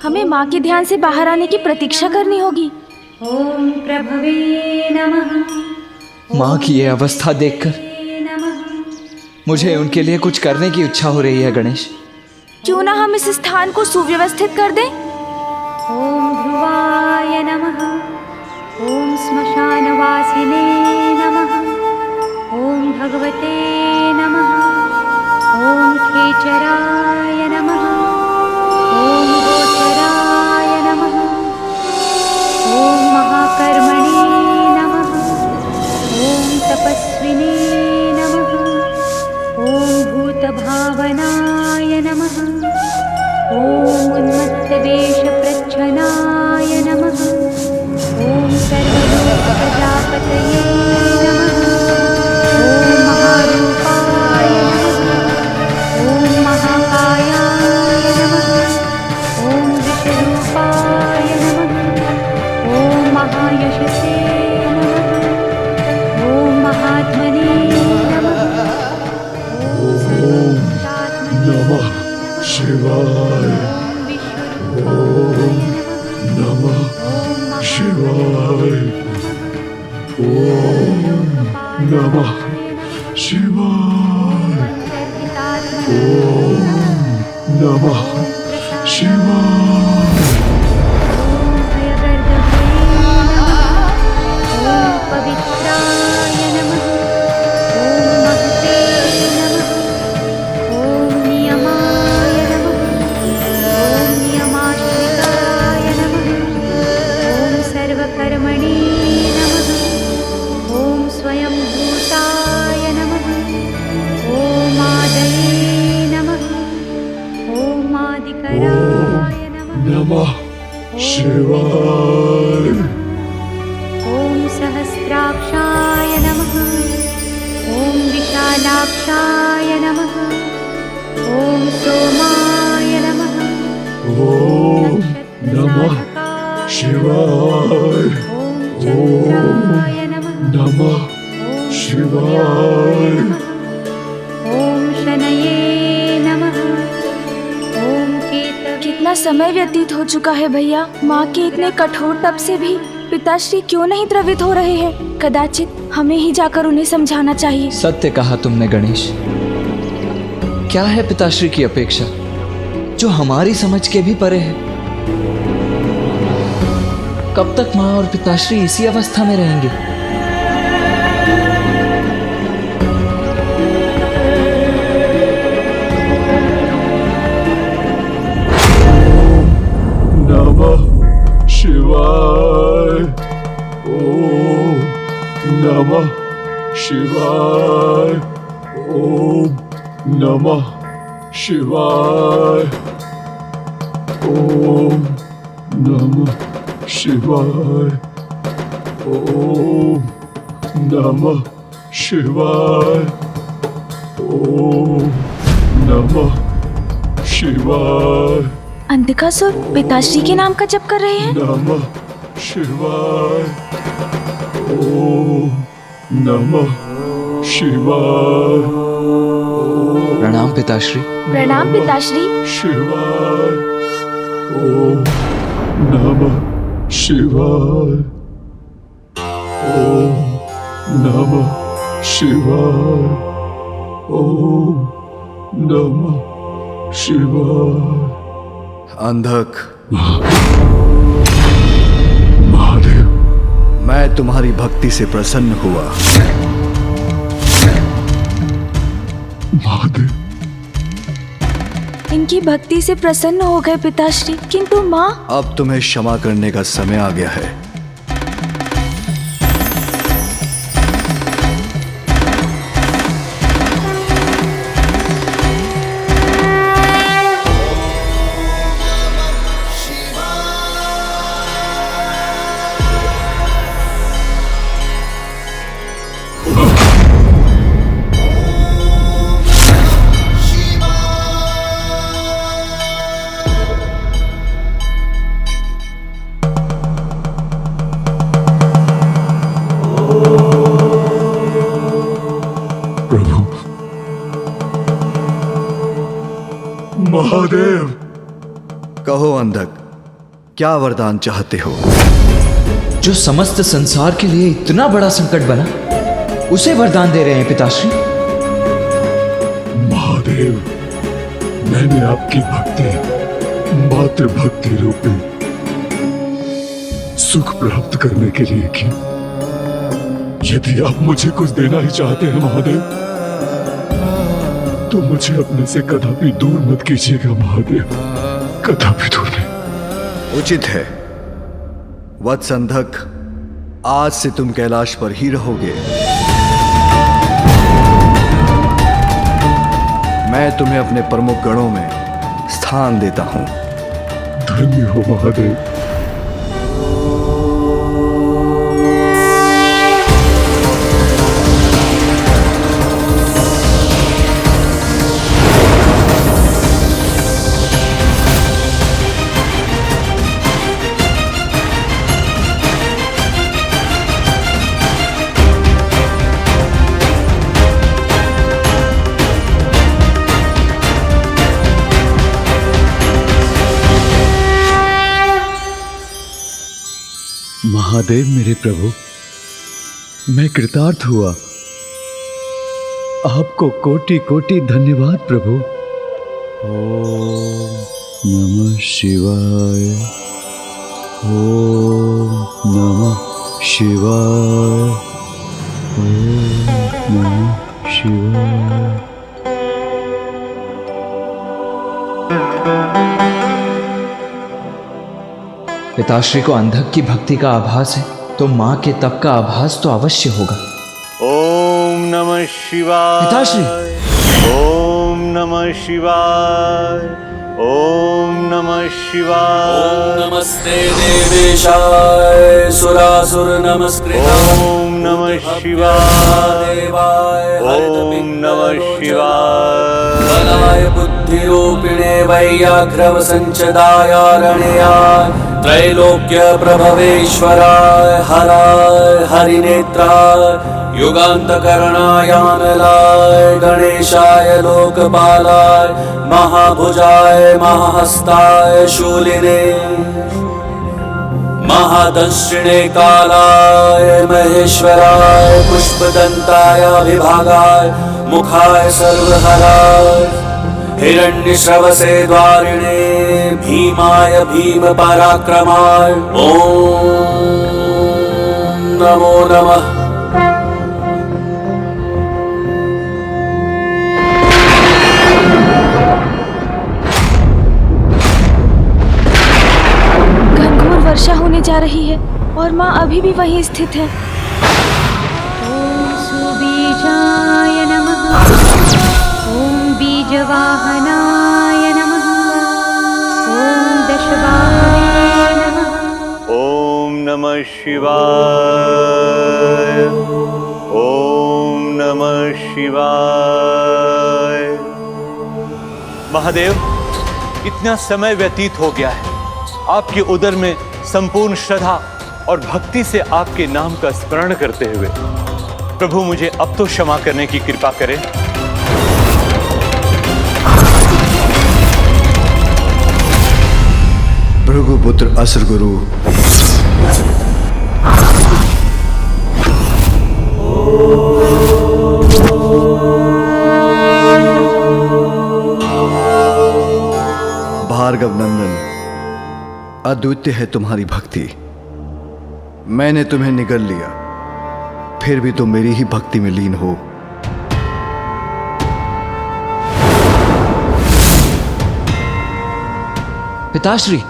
हमें माँ के ध्यान से बाहर आने की प्रतीक्षा करनी होगी। ओम प्रभवे नमः। माँ की ये अवस्था देखकर मुझे उनके लिए कुछ करने की इच्छा हो रही है गणेश। क्यों ना हम इस स्थान को सुव्यवस्थित कर दें? ओम ध्रुवाय नमः। ओम श्मशानवासिने नमः। ओम भगवते नमः। ओम खेचराय नमः। ओम गोचराय नमः। ओम महाकर्मणे नमः। ओम तपस्विने नमः। ओम भूतभावनाय नमः। ओम उन्मत्तवेषप्रच्छन्नाय नमः। ओम सर्वलोकप्रजापतये नमः। ओम महारूपाय नमः। ओम महाकायाय नमः। ओम विश्वरूपाय नमः। ओम महायशसे नमः। ओम महात्मने नमः। ओम नमः शिवाय। ओम नमः शिवाय। ओम नमः शिवाय। ओम नमः शिवाय। ओम पवित्राय नमः। ओम महते नमः। ओम नियमाय नमः। ओम नियमाश्रिताय नमः। ओम सर्वकर्मणे नमः। ओम स्वयंभूताय नमः। ओम आदये नमः। ओम आदिकराय नमः। नमः शिवाय। ओम सहस्राक्षाय नमः। ओम विशालाक्षाय नमः। ओम सोमाय नमः। ओम नमः शिवाय। ओम चंद्राय नमः। नमः शिवाय। ओम शनये नमः। ओम केतवे। कितना समय व्यतीत हो चुका है भैया। माँ के इतने कठोर तप से भी पिताश्री क्यों नहीं द्रवित हो रहे हैं? कदाचित हमें ही जाकर उन्हें समझाना चाहिए। सत्य कहा तुमने गणेश। क्या है पिताश्री की अपेक्षा जो हमारी समझ के भी परे है? कब तक माँ और पिताश्री इसी अवस्था में रहेंगे? नमः शिवाय। ओम नमः शिवाय। ओम नमः शिवाय। ओम नमः शिवाय। ओम नमः शिवाय। ओम नमः शिवाय। अंधकासुर पिताश्री के नाम का जप कर रहे हैं। नमः शिवाय। ओम नमः शिवाय। प्रणाम पिताश्री। प्रणाम पिताश्री। शिवाय। ओम नमः शिवाय। ओम नमः शिवाय। ओम नमः शिवाय। अंधक, महादेव, मैं तुम्हारी भक्ति से प्रसन्न हुआ। महादेव, इनकी भक्ति से प्रसन्न हो गए पिताश्री, किंतु माँ। अब तुम्हें क्षमा करने का समय आ गया है। प्रभु, महादेव। कहो अंधक, क्या वरदान चाहते हो? जो समस्त संसार के लिए इतना बड़ा संकट बना, उसे वरदान दे रहे हैं पिताश्री। महादेव, मैंने आपकी भक्ति मात्र भक्ति रूपी सुख प्राप्त करने के लिए की। यदि आप मुझे कुछ देना ही चाहते हैं महादेव, तो मुझे अपने से कदापि दूर मत कीजिएगा महादेव, कदापि दूर नहीं। उचित है वत्स अंधक, आज से तुम कैलाश पर ही रहोगे। मैं तुम्हें अपने प्रमुख गणों में स्थान देता हूं। धन्य हो महादेव। महादेव मेरे प्रभु, मैं कृतार्थ हुआ। आपको कोटि कोटि धन्यवाद प्रभु। ओम नमः शिवाय, ओम नमः शिवाय, ओम नमः शिवाय। पिताश्री को अंधक की भक्ति का आभास है, तो माँ के तप का आभास तो अवश्य होगा। ओम नमः शिवाय। पिताश्री। ओम नमः शिवाय। ओम नमः शिवाय। नमस्ते देवेशाय सुरासुर नमस्कृताय। ओम नमः शिवाय। देवाय ओम नमः शिवाय। बलाय बुद्धिरूपिणे वैयाघ्रव संचदाय रणयाय त्रैलोक्य प्रभवेश्वराय हराय हरिनेत्राय युगान्तकरणायानलाय गणेशाय लोकपालाय महाभुजाय महाहस्ताय शूलिने महादंशिणे कालाय महेश्वराय पुष्पदन्ताय विभागाय मुखाय सर्वहराय हिरण्यश्रवसे द्वारिणे भीमाय भीम पराक्रमाय ओम नमो नमः। घनघोर वर्षा होने जा रही है और माँ अभी भी वहीं स्थित है। ॐ सुबीजाय नमः। ॐ बीजवाहनाय नमः। ॐ दशवाहने नमः। ओम नमः शिवाय। ओम नमः शिवाय। महादेव, इतना समय व्यतीत हो गया है, आपके उदर में संपूर्ण श्रद्धा और भक्ति से आपके नाम का स्मरण करते हुए प्रभु मुझे अब तो क्षमा करने की कृपा करें। भृगुपुत्र असुर गुरु, भार्गव नंदन, अद्वितीय है तुम्हारी भक्ति। मैंने तुम्हें निगल लिया, फिर भी तुम मेरी ही भक्ति में लीन हो। पिताश्री।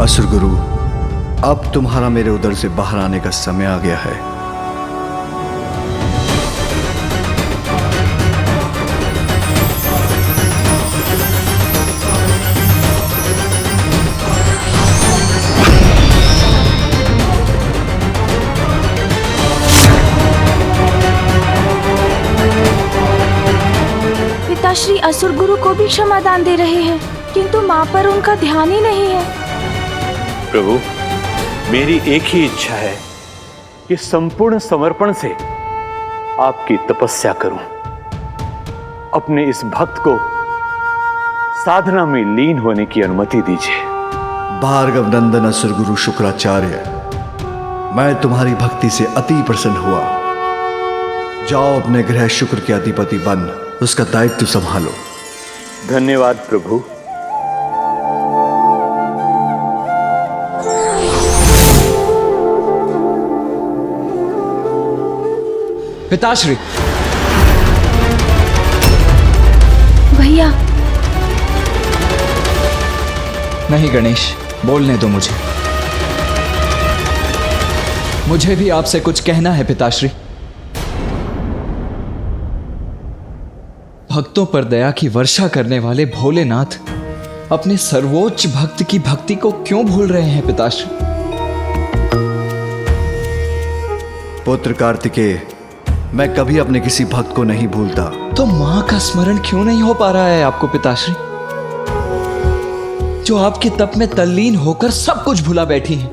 असुर गुरु, अब तुम्हारा मेरे उदर से बाहर आने का समय आ गया है। पिताश्री असुर गुरु को भी क्षमादान दे रहे हैं, किंतु माँ पर उनका ध्यान ही नहीं है। प्रभु, मेरी एक ही इच्छा है कि संपूर्ण समर्पण से आपकी तपस्या करूं, अपने इस भक्त को साधना में लीन होने की अनुमति दीजिए। भार्गव नंदन असुर गुरु शुक्राचार्य, मैं तुम्हारी भक्ति से अति प्रसन्न हुआ। जाओ अपने ग्रह शुक्र के अधिपति बन उसका दायित्व संभालो। धन्यवाद प्रभु। पिताश्री। भैया। नहीं गणेश, बोलने दो मुझे भी आपसे कुछ कहना है पिताश्री। भक्तों पर दया की वर्षा करने वाले भोलेनाथ अपने सर्वोच्च भक्त की भक्ति को क्यों भूल रहे हैं पिताश्री? पुत्र कार्तिकेय, मैं कभी अपने किसी भक्त को नहीं भूलता। तो मां का स्मरण क्यों नहीं हो पा रहा है आपको पिताश्री, जो आपके तप में तल्लीन होकर सब कुछ भुला बैठी हैं?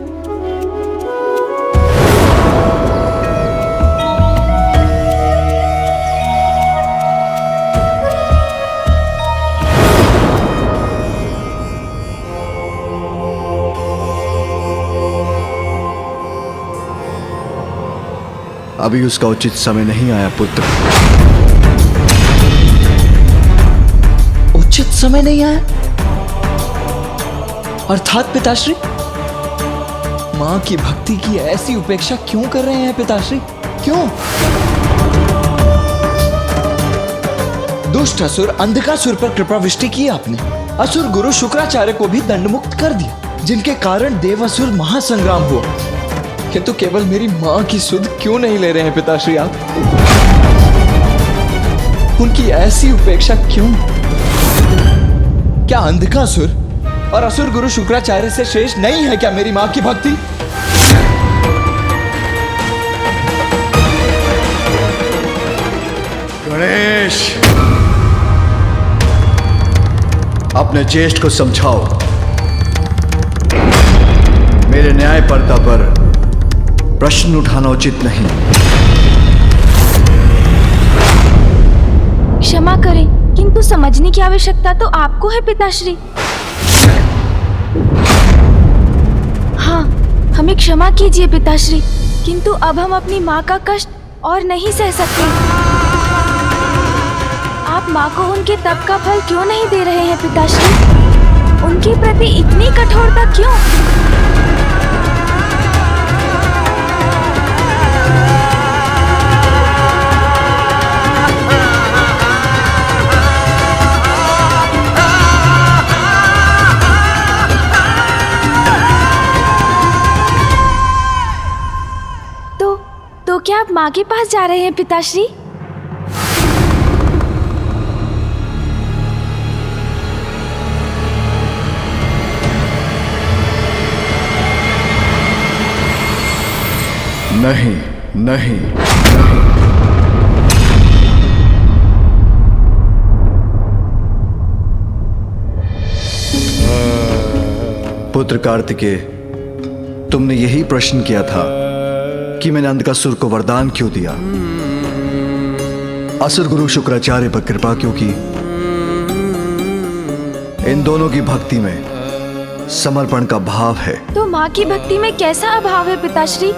अभी उसका उचित समय नहीं आया पुत्र। उचित समय नहीं आया अर्थात पिताश्री, मां की भक्ति की ऐसी उपेक्षा क्यों कर रहे हैं पिताश्री? क्यों? दुष्ट असुर अंधकासुर पर कृपा वृष्टि की आपने। असुर गुरु शुक्राचार्य को भी दंडमुक्त कर दिया, जिनके कारण देवासुर महासंग्राम हुआ। किंतु केवल मेरी मां की सुध क्यों नहीं ले रहे हैं पिताश्री आप? उनकी ऐसी उपेक्षा क्यों? क्या अंधकासुर और असुर गुरु शुक्राचार्य से शेष नहीं है क्या मेरी मां की भक्ति? गणेश, अपने ज्येष्ठ को समझाओ। मेरे न्यायपर्दा पर प्रश्न उठाना उचित नहीं। क्षमा करें, किंतु समझने की आवश्यकता तो आपको है पिताश्री। हाँ, हमें क्षमा कीजिए पिताश्री, किंतु अब हम अपनी माँ का कष्ट और नहीं सह सकते। आप माँ को उनके तप का फल क्यों नहीं दे रहे हैं पिताश्री? उनके प्रति इतनी कठोरता क्यों? तो क्या आप माँ के पास जा रहे हैं पिताश्री? नहीं, नहीं, पुत्र कार्तिकेय, तुमने यही प्रश्न किया था कि मैंने अंधकासुर को वरदान क्यों दिया, असुर गुरु शुक्राचार्य पर कृपा क्यों की। इन दोनों की भक्ति में समर्पण का भाव है। तो माँ की भक्ति में कैसा अभाव है पिताश्री?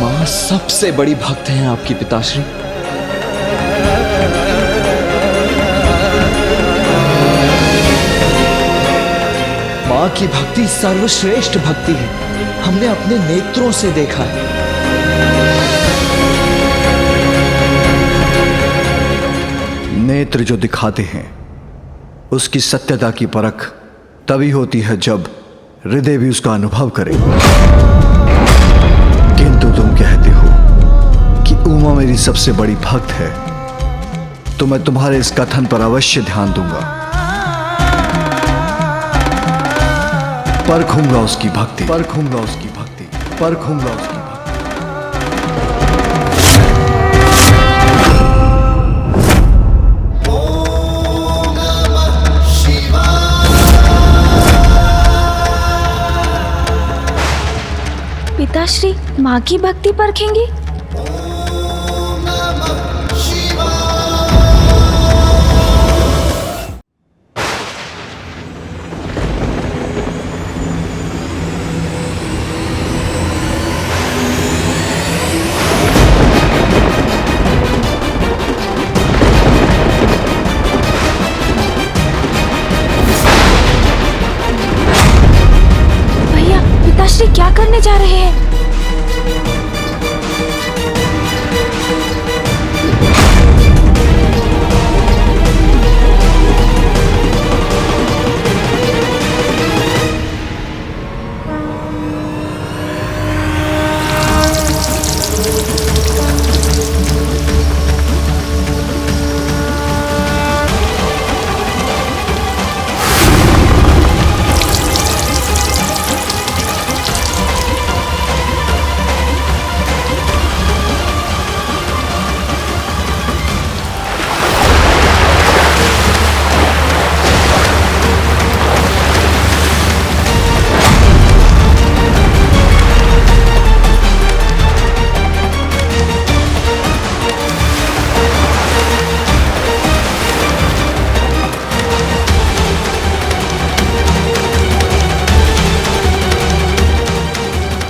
मां सबसे बड़ी भक्त हैं आपकी पिताश्री। मां की भक्ति सर्वश्रेष्ठ भक्ति है, हमने अपने नेत्रों से देखा है। नेत्र जो दिखाते हैं उसकी सत्यता की परख तभी होती है जब हृदय भी उसका अनुभव करे। किंतु तुम कहते हो कि उमा मेरी सबसे बड़ी भक्त है, तो मैं तुम्हारे इस कथन पर अवश्य ध्यान दूंगा। परखूंगा उसकी भक्ति, परखूंगा उसकी भक्ति, परखूंगा उसकी भक्ति। पिताश्री माँ की भक्ति परखेंगे? क्या करने जा रहे हैं?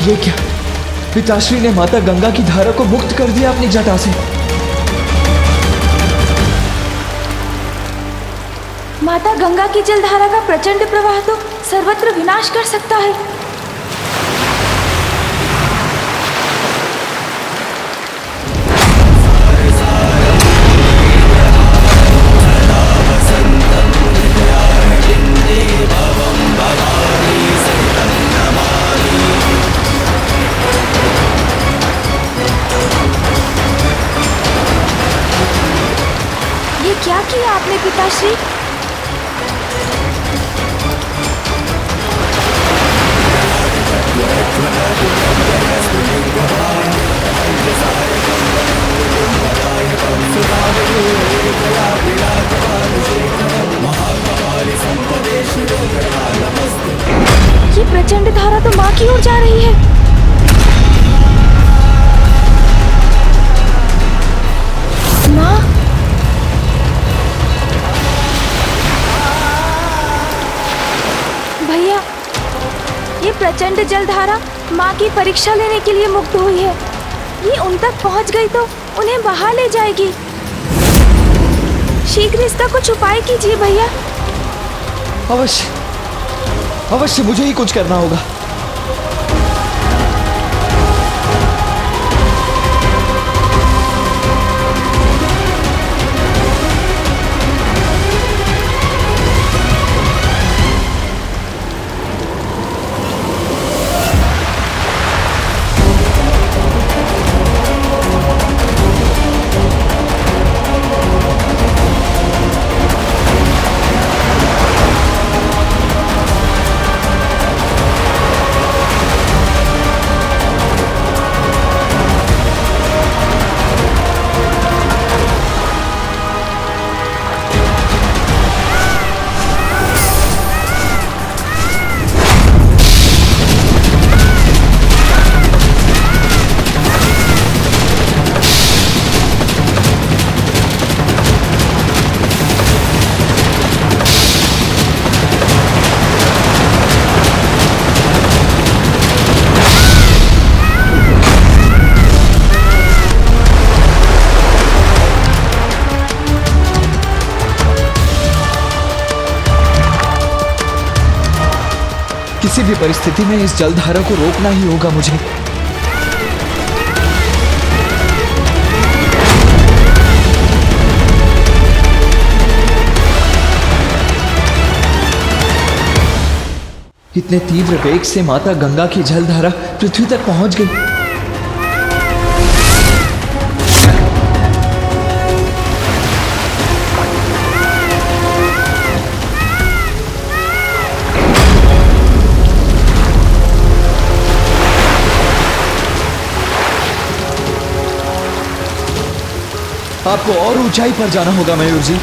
ये क्या? पिताश्री ने माता गंगा की धारा को मुक्त कर दिया अपनी जटा से। माता गंगा की जलधारा का प्रचंड प्रवाह तो सर्वत्र विनाश कर सकता है। ये क्या किया आपने पिताश्री? ये प्रचंड धारा तो माँ की ओर जा रही है। माँ, भैया, ये प्रचंड जलधारा माँ की परीक्षा लेने के लिए मुक्त हुई है। ये उन तक पहुँच गई तो उन्हें बहा ले जाएगी। शीघ्र इसका कुछ उपाय कीजिए भैया। अवश्य अवश्य, मुझे ही कुछ करना होगा। किसी भी परिस्थिति में इस जलधारा को रोकना ही होगा मुझे। इतने तीव्र वेग से माता गंगा की जलधारा पृथ्वी तक पहुंच गई। आपको और ऊंचाई पर जाना होगा मयूर जी।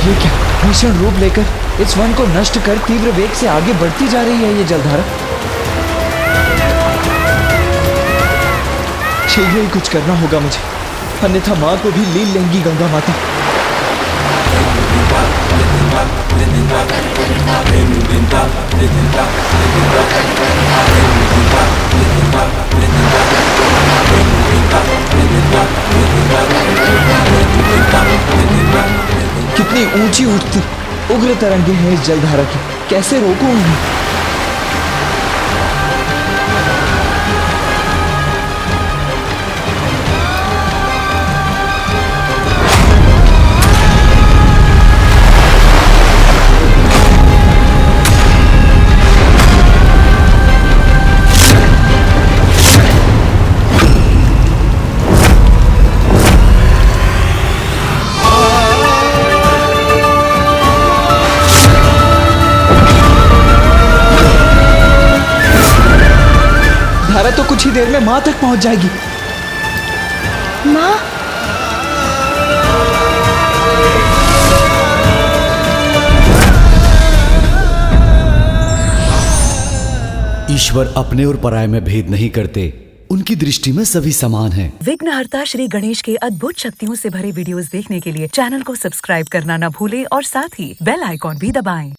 ये क्या भीषण रूप लेकर इस वन को नष्ट कर तीव्र वेग से आगे बढ़ती जा रही है ये जलधारा। शीघ्र ही कुछ करना होगा मुझे, अन्यथा माँ को भी लील लेंगी गंगा माता। कितनी ऊंची उठती उग्र तरंगे हैं इस जलधारा की, कैसे रोकूं उन्हें? धारा तो कुछ ही देर में माँ तक पहुंच जाएगी। माँ, ईश्वर अपने और पराये में भेद नहीं करते, उनकी दृष्टि में सभी समान हैं। विघ्नहर्ता श्री गणेश के अद्भुत शक्तियों से भरे वीडियोस देखने के लिए चैनल को सब्सक्राइब करना न भूलें और साथ ही बेल आइकॉन भी दबाएं।